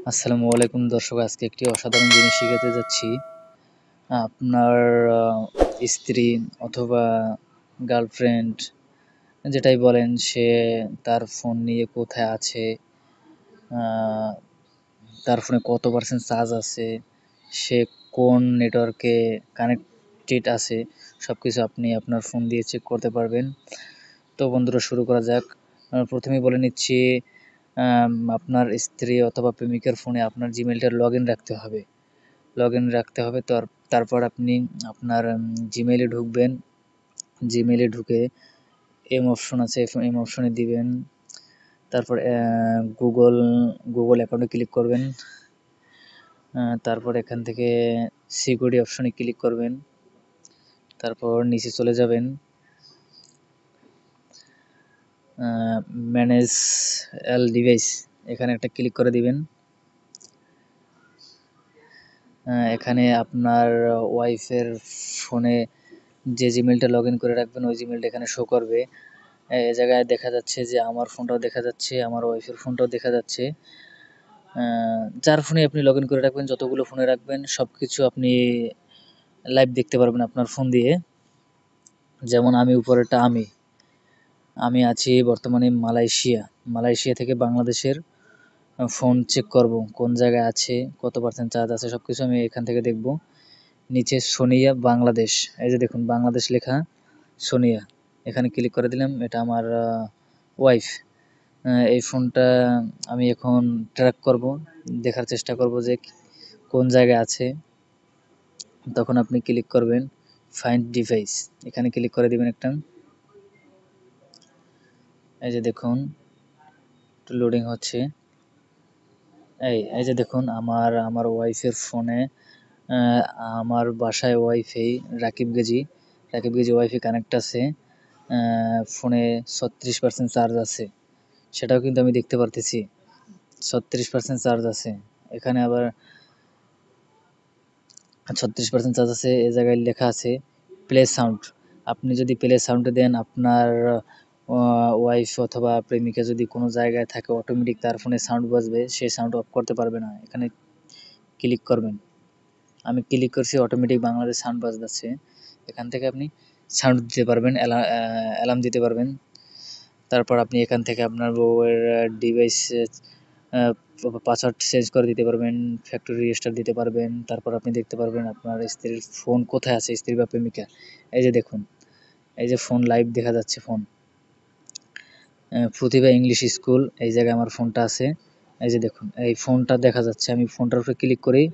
আসসালামু আলাইকুম দর্শক, আজকে একটি অসাধারণ জিনিস শিখাতে যাচ্ছি। আপনার স্ত্রী অথবা গার্লফ্রেন্ড যেটাই বলেন, সে তার ফোন নিয়ে কোথায় আছে, আহ, তার ফোনে কত পার্সেন্ট চার্জ আছে, সে কোন নেটওয়ার্কে কানেক্টেড আছে, সব কিছু আপনি আপনার ফোন দিয়ে চেক করতে পারবেন। তো বন্ধুরা, শুরু করা যাক। প্রথমেই বলে নিচ্ছি, আপনার স্ত্রী অথবা প্রেমিকার ফোনে আপনার জিমেলটা লগ ইন রাখতে হবে। তারপর আপনি আপনার জিমেইলে ঢুকবেন। জিমেইলে ঢুকে এম অপশন আছে, এম অপশনে দিবেন। তারপর গুগল অ্যাকাউন্টে ক্লিক করবেন। তারপর এখান থেকে সিকিউরিটি অপশনে ক্লিক করবেন। তারপর নিচে চলে যাবেন, ম্যানেজ অল ডিভাইস, এখানে একটা ক্লিক করে দিবেন। এখানে আপনার ওয়াইফের ফোনে যে জিমেলটা লগ ইন করে রাখবেন, ওই জিমেলটা এখানে শো করবে। এই জায়গায় দেখা যাচ্ছে যে আমার ফোনটাও দেখা যাচ্ছে, আমার ওয়াইফের ফোনটাও দেখা যাচ্ছে। যার ফোনে আপনি লগ ইন করে রাখবেন, যতগুলো ফোনে রাখবেন, সব কিছু আপনি লাইভ দেখতে পারবেন আপনার ফোন দিয়ে। যেমন আমি উপরেরটা, আমি আছি বর্তমানে মালয়েশিয়া থেকে বাংলাদেশের ফোন চেক করব, কোন জায়গায় আছে, কত পার্সেন্ট চার্জ আছে, সব কিছু আমি এখান থেকে দেখব। নিচে সোনিয়া বাংলাদেশ, এই যে দেখুন বাংলাদেশ লেখা, সোনিয়া, এখানে ক্লিক করে দিলাম। এটা আমার ওয়াইফ। এই ফোনটা আমি এখন ট্র্যাক করব, দেখার চেষ্টা করব যে কোন জায়গায় আছে। তখন আপনি ক্লিক করবেন ফাইন্ড ডিভাইস, এখানে ক্লিক করে দিবেন একটা। এই যে দেখুন, একটু লোডিং হচ্ছে। এই যে দেখুন, আমার ওয়াইফের ফোনে, আমার বাসায় ওয়াইফাই রাকিব গেজি ওয়াইফাই কানেক্ট আছে। ফোনে 36% চার্জ আছে, সেটাও কিন্তু আমি দেখতে পারতেছি। 36% চার্জ আছে, এখানে আবার 36% চার্জ আছে। এ জায়গায় লেখা আছে প্লে সাউন্ড। আপনি যদি প্লে সাউন্ডে দেন, আপনার ওয়াইফ অথবা প্রেমিকা যদি কোনো জায়গায় থাকে, অটোমেটিক তার ফোনে সাউন্ড বাজবে, সে সাউন্ড অফ করতে পারবে না। এখানে ক্লিক করবেন। আমি ক্লিক করছি, অটোমেটিক বাংলাদেশ সাউন্ড বাজছে। এখান থেকে আপনি সাউন্ড দিতে পারবেন, অ্যালার্ম দিতে পারবেন। তারপর আপনি এখান থেকে আপনার বউয়ের ডিভাইস পাসওয়ার্ড চেঞ্জ করে দিতে পারবেন, ফ্যাক্টরি রেস্টার্ট দিতে পারবেন। তারপর আপনি দেখতে পারবেন আপনার স্ত্রীর ফোন কোথায় আছে, স্ত্রী বা প্রেমিকা। এই যে দেখুন, এই যে ফোন লাইভ দেখা যাচ্ছে, ফোন প্রতিভা ইংলিশ স্কুল, এই জায়গায় আমার ফোনটা আছে। এই যে দেখুন, এই ফোনটা দেখা যাচ্ছে, আমি ফোনটার উপরে ক্লিক করেই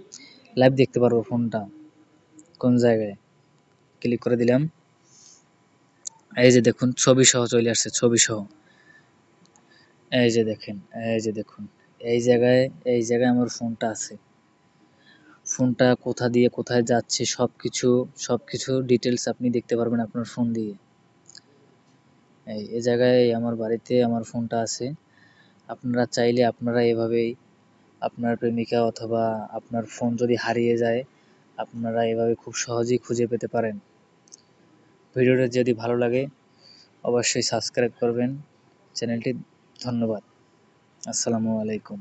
লাইভ দেখতে পারবো ফোনটা কোন জায়গায়। ক্লিক করে দিলাম। এই যে দেখুন, ছবি সহ চলে আসছে, ছবি সহ। এই যে দেখেন, এই যে দেখুন, এই জায়গায় আমার ফোনটা আছে। ফোনটা কোথা দিয়ে কোথায় যাচ্ছে, সবকিছু ডিটেলস আপনি দেখতে পারবেন আপনার ফোন দিয়ে। এই জায়গায় আমার বাড়িতে আমার ফোনটা আছে। আপনারা চাইলে আপনারা এভাবেই আপনার প্রেমিকা অথবা আপনার ফোন যদি হারিয়ে যায়, আপনারা এভাবে খুব সহজেই খুঁজে পেতে পারেন। ভিডিওটা যদি ভালো লাগে অবশ্যই সাবস্ক্রাইব করবেন চ্যানেলটি। ধন্যবাদ। আসসালামু আলাইকুম।